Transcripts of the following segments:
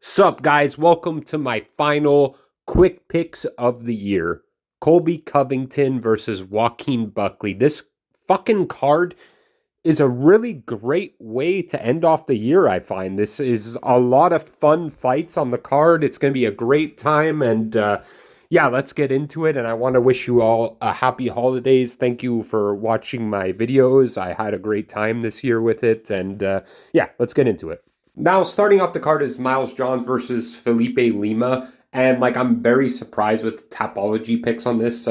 Sup, guys? Welcome to my final quick picks of the year. Colby Covington versus Joaquin Buckley. This fucking card is a really great way to end off the year, I find. This is a lot of fun fights on the card. It's going to be a great time, and yeah, let's get into it. And I want to wish you all a happy holidays. Thank you for watching my videos. I had a great time this year with it, and yeah, let's get into it. Now, starting off the card is Miles Johns versus Felipe Lima. And, like, I'm very surprised with the Tapology picks on this.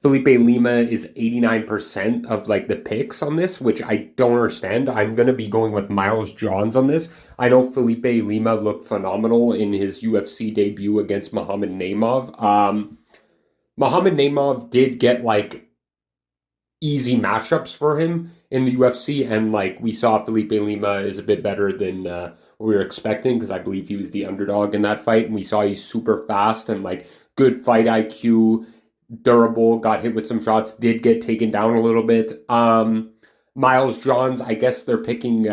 Felipe Lima is 89% of, like, the picks on this, which I don't understand. I'm going to be going with Miles Johns on this. I know Felipe Lima looked phenomenal in his UFC debut against Muhammad Naimov. Muhammad Naimov did get, like, easy matchups for him in the UFC, and like we saw, Felipe Lima is a bit better than what we were expecting, because I believe he was the underdog in that fight, and we saw he's super fast and like good fight IQ, durable, got hit with some shots, did get taken down a little bit. Miles Johns, I guess they're picking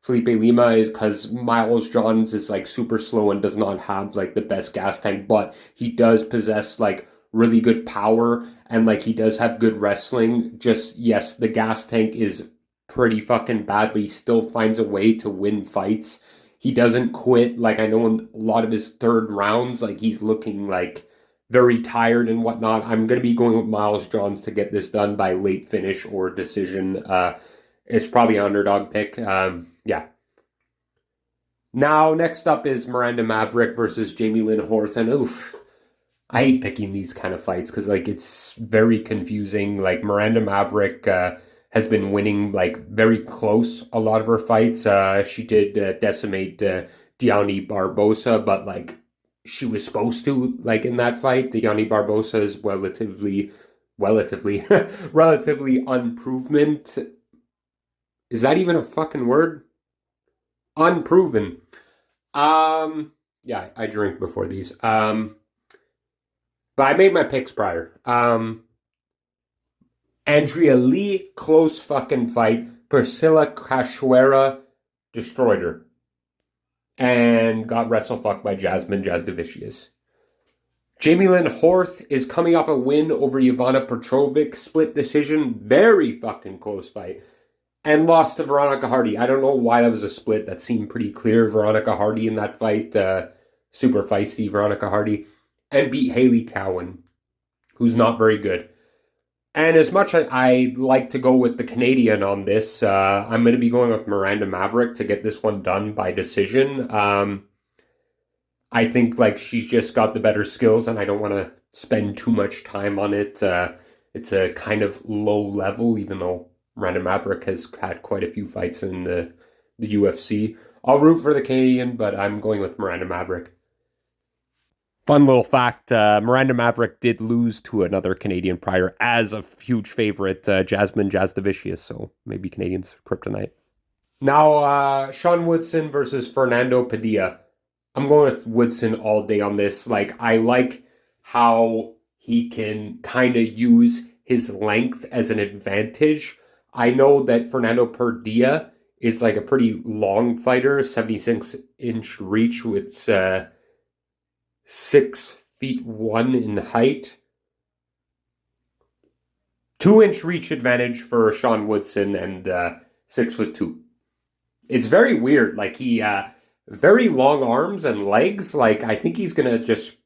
Felipe Lima is because Miles Johns is like super slow and does not have like the best gas tank, but he does possess like really good power, and like he does have good wrestling. Just, yes, the gas tank is pretty fucking bad, but he still finds a way to win fights. He doesn't quit. Like, I know in a lot of his third rounds, like he's looking like very tired and whatnot. I'm going to be going with Miles Johns to get this done by late finish or decision. It's probably an underdog pick. Yeah. Now, next up is Miranda Maverick versus Jamie Lynn Horton. Oof. I hate picking these kind of fights because, like, it's very confusing. Like, Miranda Maverick has been winning, like, very close a lot of her fights. She did decimate Diani Barbosa, but, like, she was supposed to, like, in that fight. Diani Barbosa is relatively unproven. Is that even a fucking word? Unproven. Yeah, I drink before these. But I made my picks prior. Andrea Lee, close fucking fight. Priscilla Cachoeira destroyed her. And got wrestle-fucked by Jasmine Jasdavicius. Jamie Lynn Horth is coming off a win over Ivana Petrovic. Split decision. Very fucking close fight. And lost to Veronica Hardy. I don't know why that was a split. That seemed pretty clear. Veronica Hardy in that fight. Super feisty Veronica Hardy. And beat Haley Cowan, who's not very good. And as much as I'd like to go with the Canadian on this, I'm going to be going with Miranda Maverick to get this one done by decision. I think like she's just got the better skills, and I don't want to spend too much time on it. It's a kind of low level, even though Miranda Maverick has had quite a few fights in the UFC. I'll root for the Canadian, but I'm going with Miranda Maverick. Fun little fact, Miranda Maverick did lose to another Canadian prior as a huge favorite, Jasmine Jasdavicius, so maybe Canadians kryptonite. Now, Sean Woodson versus Fernando Padilla. I'm going with Woodson all day on this. Like, I like how he can kind of use his length as an advantage. I know that Fernando Padilla is like a pretty long fighter, 76-inch reach with 6'1" in height. 2-inch reach advantage for Sean Woodson, and 6'2". It's very weird. Like, he very long arms and legs. Like, I think he's gonna just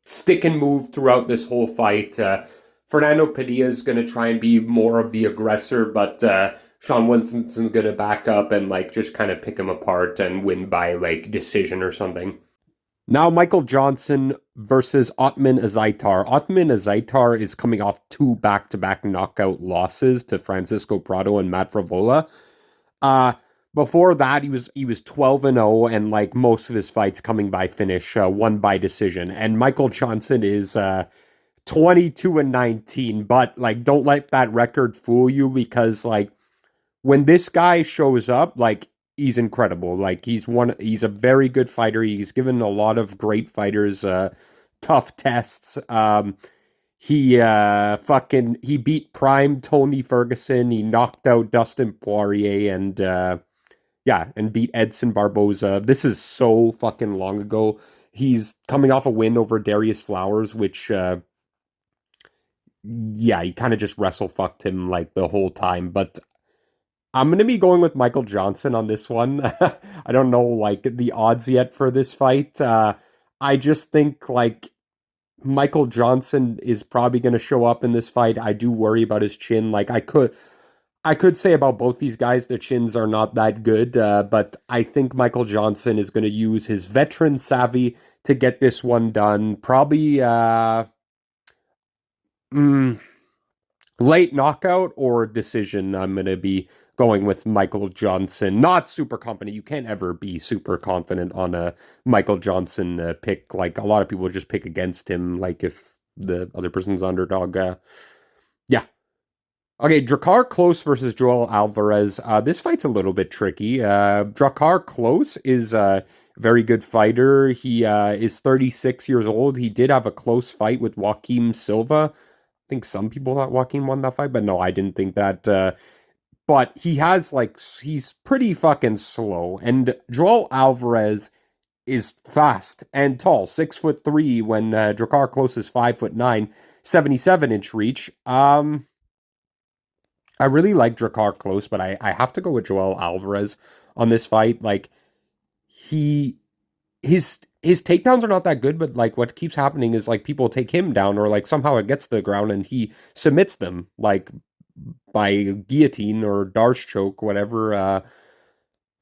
stick and move throughout this whole fight. Fernando Padilla is gonna try and be more of the aggressor, but Sean Woodson's gonna back up and like just kind of pick him apart and win by like decision or something. Now, Michael Johnson versus Otman Azaitar. Otman Azaitar is coming off 2 back-to-back knockout losses to Francisco Prado and Matt Fravola. Before that, he was 12-0, and like most of his fights coming by finish, won by decision. And Michael Johnson is 22-19, but like don't let that record fool you, because like when this guy shows up, like he's incredible. Like he's a very good fighter. He's given a lot of great fighters tough tests. He beat Prime Tony Ferguson. He knocked out Dustin Poirier, and Yeah, and beat Edson Barboza. This is so fucking long ago. He's coming off a win over Darius Flowers, which yeah, he kind of just wrestle fucked him like the whole time. But I'm gonna be going with Michael Johnson on this one. I don't know like the odds yet for this fight. I just think like Michael Johnson is probably gonna show up in this fight. I do worry about his chin. Like I could say about both these guys, their chins are not that good, but I think Michael Johnson is going to use his veteran savvy to get this one done. Probably mm, late knockout or decision. I'm going to be going with Michael Johnson. Not super confident. You can't ever be super confident on a Michael Johnson pick. Like a lot of people just pick against him, like if the other person's underdog. Yeah, okay, Drakkar Close versus Joel Alvarez. This fight's a little bit tricky. Drakkar Close is a very good fighter. He is 36 years old. He did have a close fight with Joaquim Silva. I think some people thought Joaquim won that fight, but no, I didn't think that. But he has like he's pretty fucking slow, and Joel Alvarez is fast and tall, 6'3" when Drakkar Close is 5'9", 77-inch reach. I really like Drakkar Close, but I have to go with Joel Alvarez on this fight. Like he his takedowns are not that good, but like what keeps happening is like people take him down or like somehow it gets to the ground and he submits them like by guillotine or Darce choke, whatever.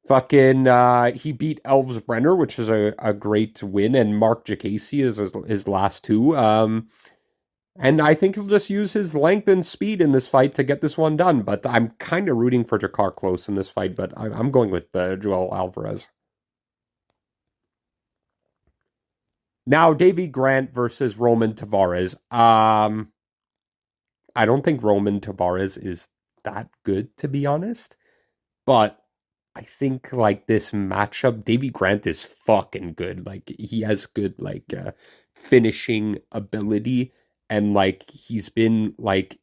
He beat Elves Brenner, which is a great win, and Mark Jacasey is his last two. And I think he'll just use his length and speed in this fight to get this one done. But I'm kind of rooting for Drakkar Close in this fight, but I'm going with Joel Alvarez. Now, Davy Grant versus Roman Tavares. I don't think Roman Tavares is that good, to be honest. But I think like this matchup, Davy Grant is fucking good. Like he has good like finishing ability, and like he's been like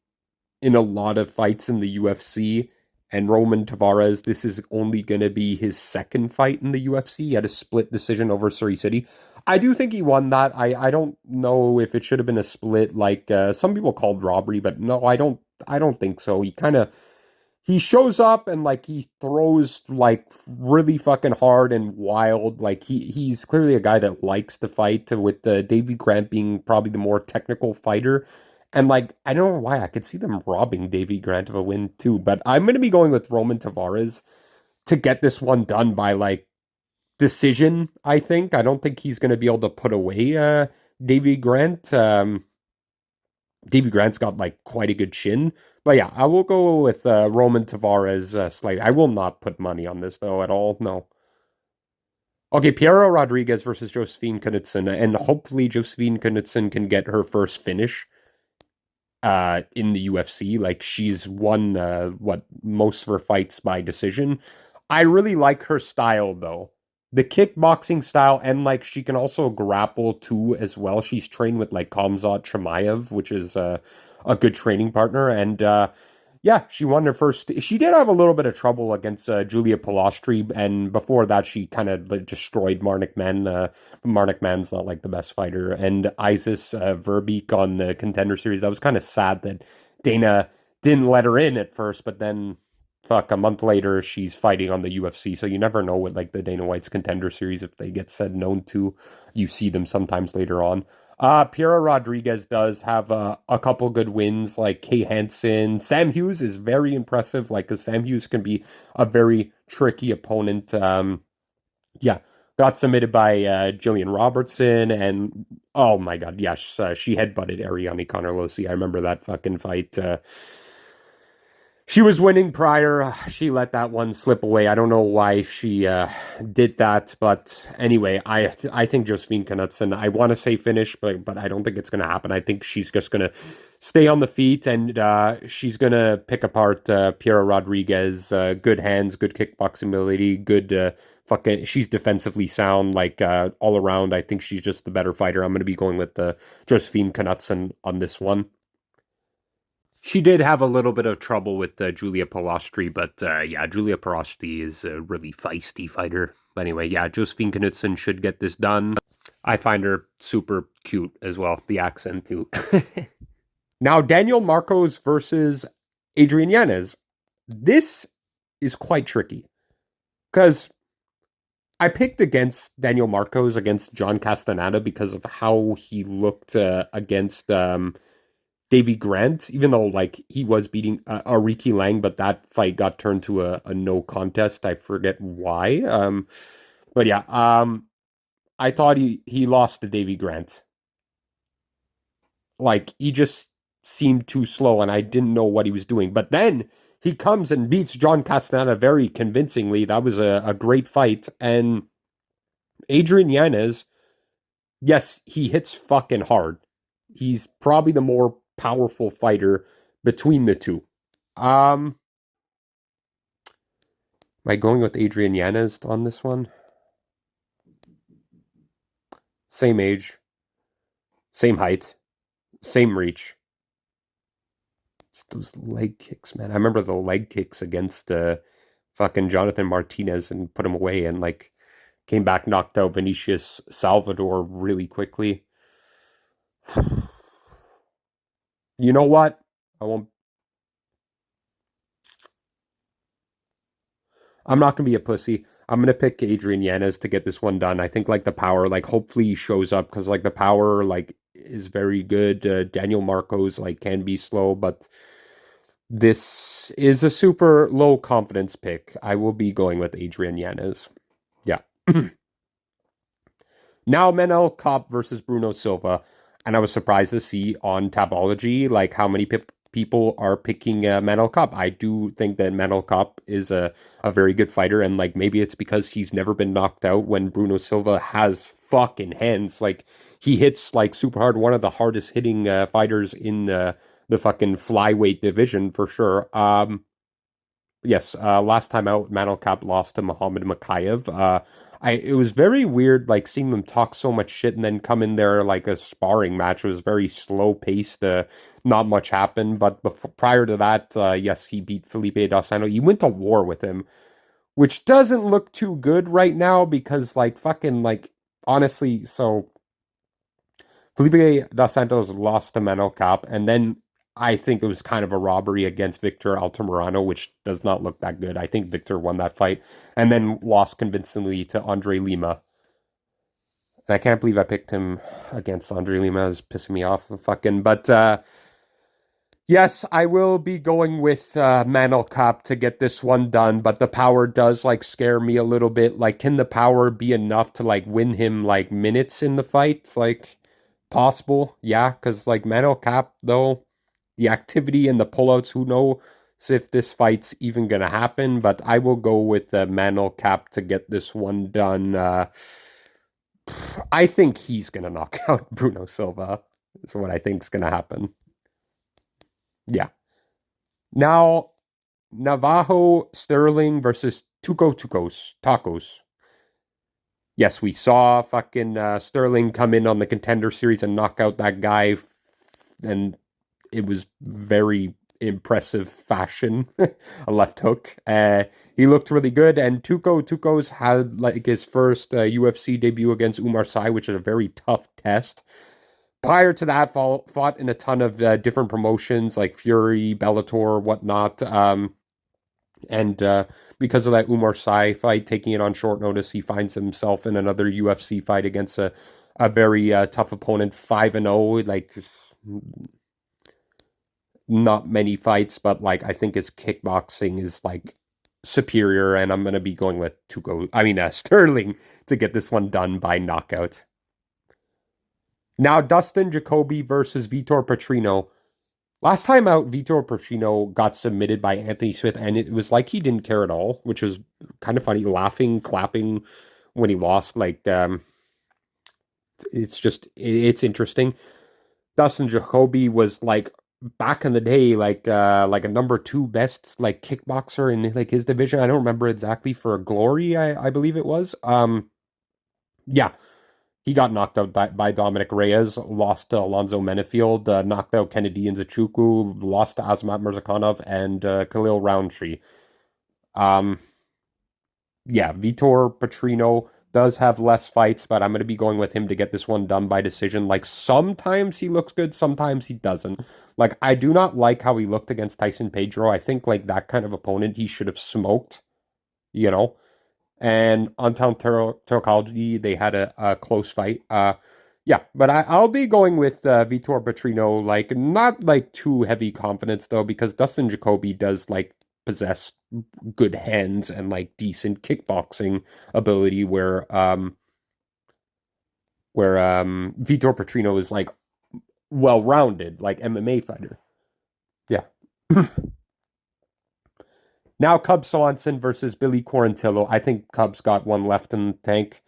in a lot of fights in the UFC. And Roman Tavares, this is only going to be his second fight in the UFC. He had a split decision over Surrey City. I do think he won that. I don't know if it should have been a split like some people called robbery, but no, I don't think so. He shows up and like he throws like really fucking hard and wild. Like he's clearly a guy that likes to fight with Davy Grant being probably the more technical fighter. And like I don't know why I could see them robbing Davy Grant of a win too, but I'm gonna be going with Roman Tavares to get this one done by like decision, I think. I don't think he's gonna be able to put away Davy Grant. Davy Grant's got like quite a good chin. But yeah, I will go with Roman Tavares slightly. I will not put money on this though at all. No. Okay, Piero Rodriguez versus Josephine Knudsen, and hopefully Josephine Knudsen can get her first finish in the UFC. Like she's won what most of her fights by decision. I really like her style though. The kickboxing style, and like she can also grapple too as well. She's trained with like Kamzat Chimaev, which is a good training partner, and yeah, she won her first. She did have a little bit of trouble against Julia Pilastri, and before that, she kind of like, destroyed Marnik Man. Marnik Man's not like the best fighter, and Isis Verbeek on the Contender Series. That was kind of sad that Dana didn't let her in at first, but then fuck, a month later she's fighting on the UFC. So you never know with like the Dana White's Contender Series if they get said known to. You see them sometimes later on. Piero Rodriguez does have a couple good wins, like Kay Hansen. Sam Hughes is very impressive, like, because Sam Hughes can be a very tricky opponent. Yeah, got submitted by Jillian Robertson, and oh my god, yes, she headbutted Ariane Connerlosi. I remember that fucking fight. She was winning prior. She let that one slip away. I don't know why she did that, but anyway, I think Josephine Knudsen. I want to say finish, but I don't think it's going to happen. I think she's just going to stay on the feet, and she's going to pick apart Piera Rodriguez. Good hands, good kickboxing ability, good fucking. She's defensively sound, like all around. I think she's just the better fighter. I'm going to be going with Josephine Knudsen on this one. She did have a little bit of trouble with Julia Pilastri, but yeah, Julia Pilastri is a really feisty fighter. But anyway, yeah, Josephine Knudsen should get this done. I find her super cute as well, the accent too. Now, Daniel Marcos versus Adrian Yanez. This is quite tricky because I picked against Daniel Marcos against John Castaneda because of how he looked against Davy Grant, even though like he was beating Ariki Lang, but that fight got turned to a no contest. I forget why. But yeah, I thought he lost to Davy Grant. Like he just seemed too slow, and I didn't know what he was doing. But then he comes and beats John Castaneda very convincingly. That was a great fight, and Adrian Yanez, yes, he hits fucking hard. He's probably the more powerful fighter between the two. Um, am I going with Adrian Yanez on this one? Same age, same height, same reach. It's those leg kicks, man. I remember the leg kicks against fucking Jonathan Martinez and put him away and like came back, knocked out Vinicius Salvador really quickly. You know what? I won't. I'm not gonna be a pussy. I'm gonna pick Adrian Yanez to get this one done. I think like the power, like hopefully he shows up because like the power like is very good. Daniel Marcos like can be slow, but this is a super low confidence pick. I will be going with Adrian Yanez. Yeah. Now Manel Kopp versus Bruno Silva, and I was surprised to see on Tabology like how many people are picking Manel Kopp. I do think that Manel Kopp is a very good fighter, and like maybe it's because he's never been knocked out when Bruno Silva has fucking hands. Like he hits like super hard. One of the hardest hitting fighters in the fucking flyweight division for sure. Yes, last time out, Manel Kape lost to Muhammad Makayev. It was very weird, like seeing them talk so much shit and then come in there like a sparring match. It was very slow paced. Not much happened. But prior to that, yes, he beat Felipe Dos Santos. He went to war with him, which doesn't look too good right now because like fucking like honestly, so Felipe Dos Santos lost to Manel Kape, and then I think it was kind of a robbery against Victor Altamirano, which does not look that good. I think Victor won that fight, and then lost convincingly to Andre Lima. And I can't believe I picked him against Andre Lima. It's pissing me off, fucking. But yes, I will be going with Manel Kape to get this one done. But the power does like scare me a little bit. Like, can the power be enough to like win him like minutes in the fight? Like possible, yeah. Because like Manel Kape though, the activity and the pullouts, who knows if this fight's even gonna happen. But I will go with Manel Kape to get this one done. I think he's gonna knock out Bruno Silva. Is what I think is gonna happen. Yeah. Now, Navajo Sterling versus Tacos. Yes, we saw fucking Sterling come in on the Contender Series and knock out that guy, and it was very impressive fashion. A left hook. He looked really good, and Tuco's had like his first UFC debut against Umar Sy, which is a very tough test. Prior to that, fought in a ton of different promotions like Fury, Bellator, whatnot. And because of that Umar Sy fight, taking it on short notice, he finds himself in another UFC fight against a very tough opponent, 5-0. Like not many fights, but like I think his kickboxing is like superior, and I'm gonna be going with Sterling to get this one done by knockout. Now Dustin Jacoby versus Vitor Petrino. Last time out, Vitor Petrino got submitted by Anthony Smith, and it was like he didn't care at all, which was kind of funny, laughing, clapping when he lost. Like, it's interesting. Dustin Jacoby was like back in the day, like a number two best like kickboxer in like his division. I don't remember exactly for Glory, I believe it was. Yeah. He got knocked out by Dominic Reyes, lost to Alonzo Menefield, knocked out Kennedy Nzechukwu, lost to Azamat Mirzakhanov, and Khalil Roundtree. Um, yeah, Vitor Petrino does have less fights, but I'm going to be going with him to get this one done by decision. Like, sometimes he looks good, sometimes he doesn't. Like, I do not like how he looked against Tyson Pedro. I think, like, that kind of opponent he should have smoked, you know? And on Town Terokology, they had a close fight. Yeah, but I'll be going with Vitor Petrino, like, not, like, too heavy confidence, though, because Dustin Jacoby does, like, possess good hands and like decent kickboxing ability where Vitor Petrino is like well-rounded like MMA fighter. Yeah. Now Cub Swanson versus Billy Quarantillo. I think Cub's got one left in the tank.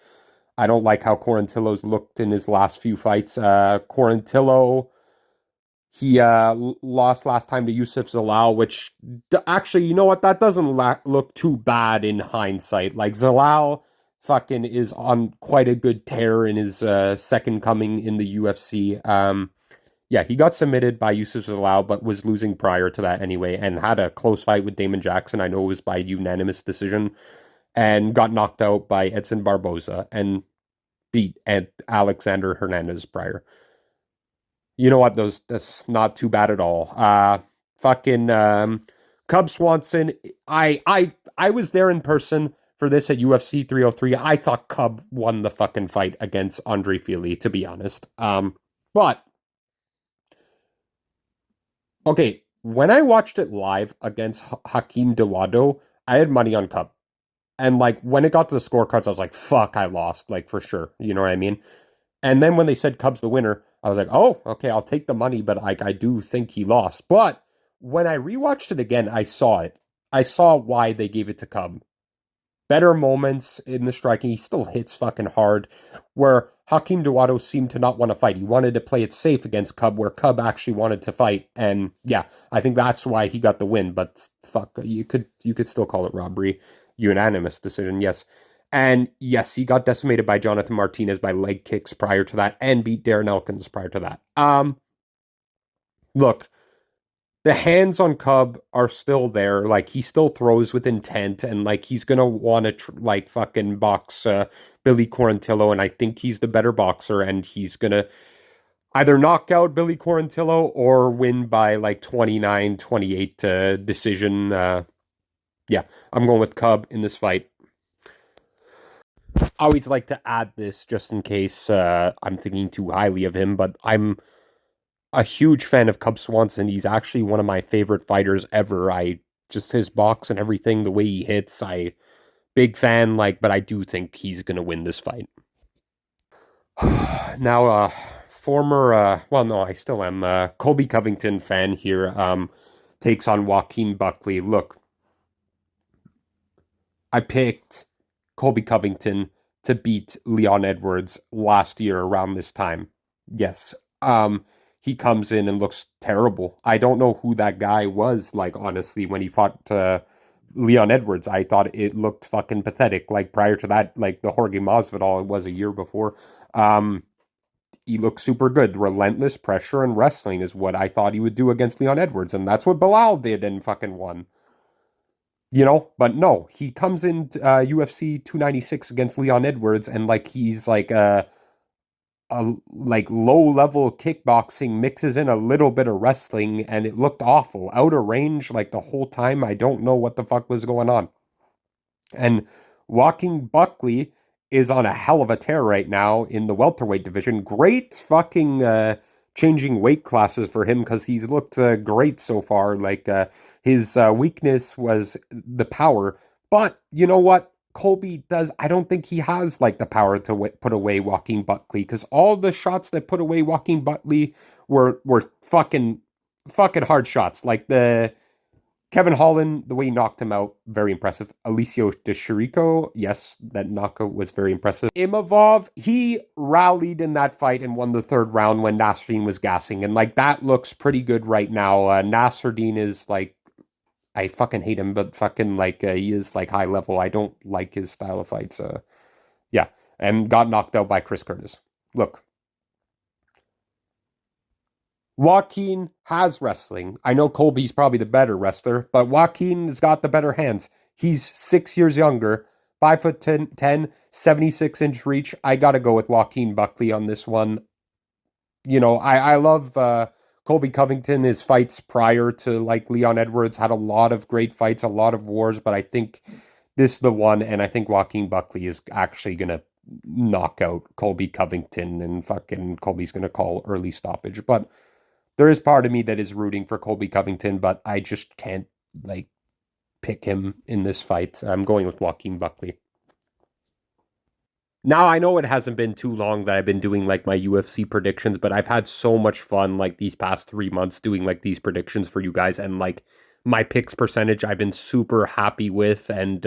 I don't like how Quarantillo's looked in his last few fights. Quarantillo, he lost last time to Yusuf Zalal, which actually, you know what? That doesn't look too bad in hindsight. Like, Zalal fucking is on quite a good tear in his second coming in the UFC. Yeah, he got submitted by Yusuf Zalal, but was losing prior to that anyway, and had a close fight with Damon Jackson. I know it was by unanimous decision, and got knocked out by Edson Barboza and beat Alexander Hernandez prior. You know what? That's not too bad at all. Fucking Cub Swanson. I was there in person for this at UFC 303. I thought Cub won the fucking fight against Andre Fili, to be honest. But okay, when I watched it live against Hakeem Dawado, I had money on Cub. And like when it got to the scorecards, I was like, fuck, I lost, like for sure. You know what I mean? And then when they said Cubs the winner, I was like, oh, okay, I'll take the money, but like I do think he lost. But when I rewatched it again, I saw it. I saw why they gave it to Cub. Better moments in the striking. He still hits fucking hard. Where Hakeem Dawado seemed to not want to fight. He wanted to play it safe against Cub, where Cub actually wanted to fight. And yeah, I think that's why he got the win. But fuck, you could still call it robbery. Unanimous decision, yes. And yes, he got decimated by Jonathan Martinez by leg kicks prior to that, and beat Darren Elkins prior to that. Look, the hands on Cub are still there. Like, he still throws with intent, and like he's gonna want to like fucking box Billy Quarantillo, and I think he's the better boxer, and he's gonna either knock out Billy Quarantillo or win by like 29-28 decision. Yeah, I'm going with Cub in this fight. I always like to add this just in case I'm thinking too highly of him, but I'm a huge fan of Cub Swanson. He's actually one of my favorite fighters ever. I just his box and everything, the way he hits, I big fan, like, but I do think he's gonna win this fight. Now, former well no, I still am Colby Covington fan here, takes on Joaquin Buckley. Look, I picked Colby Covington to beat Leon Edwards last year around this time. Yes. He comes in and looks terrible. I don't know who that guy was, like, honestly, when he fought Leon Edwards. I thought it looked fucking pathetic. Like, prior to that, like, the Jorge Masvidal it was a year before. He looked super good. Relentless pressure and wrestling is what I thought he would do against Leon Edwards, and that's what Bilal did and fucking won. But no, he comes in UFC 296 against Leon Edwards, and like he's like a like low level kickboxing, mixes in a little bit of wrestling, and it looked awful. Out of range like the whole time. I don't know what the fuck was going on. And Joaquin Buckley is on a hell of a tear right now in the welterweight division. Great fucking changing weight classes for him, because he's looked great so far. Like, his weakness was the power. But you know what? Colby does. I don't think he has like the power to put away Joaquin Buckley, because all the shots that put away Joaquin Buckley were fucking hard shots. Like the Kevin Holland, the way he knocked him out, very impressive. Alicio De Chirico, yes, that knockout was very impressive. Imavov, he rallied in that fight and won the third round when Nasruddin was gassing. And like that looks pretty good right now. Nasruddin is like, I fucking hate him, but fucking like he is like high level. I don't like his style of fights. Yeah. and got knocked out by Chris Curtis. Look, Joaquin has wrestling. I know Colby's probably the better wrestler, but Joaquin has got the better hands. He's 6 years younger, 5'10", 76-inch reach. I got to go with Joaquin Buckley on this one. You know, I love Colby Covington. His fights prior to like Leon Edwards had a lot of great fights, a lot of wars, but I think this is the one, and I think Joaquin Buckley is actually going to knock out Colby Covington, and fucking Colby's going to call early stoppage. But there is part of me that is rooting for Colby Covington, but I just can't like pick him in this fight. I'm going with Joaquin Buckley. Now, I know it hasn't been too long that I've been doing like my UFC predictions, but I've had so much fun like these past 3 months doing like these predictions for you guys, and like my picks percentage I've been super happy with. And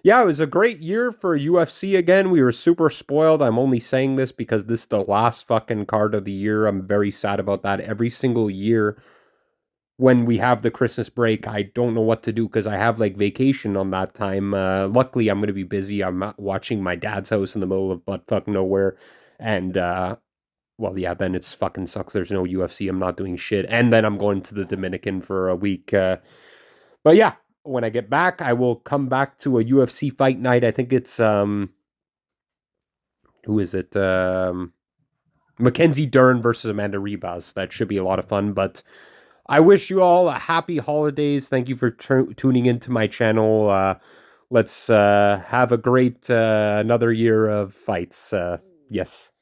yeah, it was a great year for UFC again. We were super spoiled. I'm only saying this because this is the last fucking card of the year. I'm very sad about that. Every single year when we have the Christmas break, I don't know what to do because I have like vacation on that time. Luckily, I'm going to be busy. I'm watching my dad's house in the middle of buttfuck nowhere. And, well, yeah, then it's fucking sucks. There's no UFC. I'm not doing shit. And then I'm going to the Dominican for a week. But yeah, when I get back, I will come back to a UFC fight night. I think it's, who is it? Mackenzie Dern versus Amanda Ribas. That should be a lot of fun, but I wish you all a happy holidays. Thank you for tuning into my channel. Let's have a great another year of fights. Yes.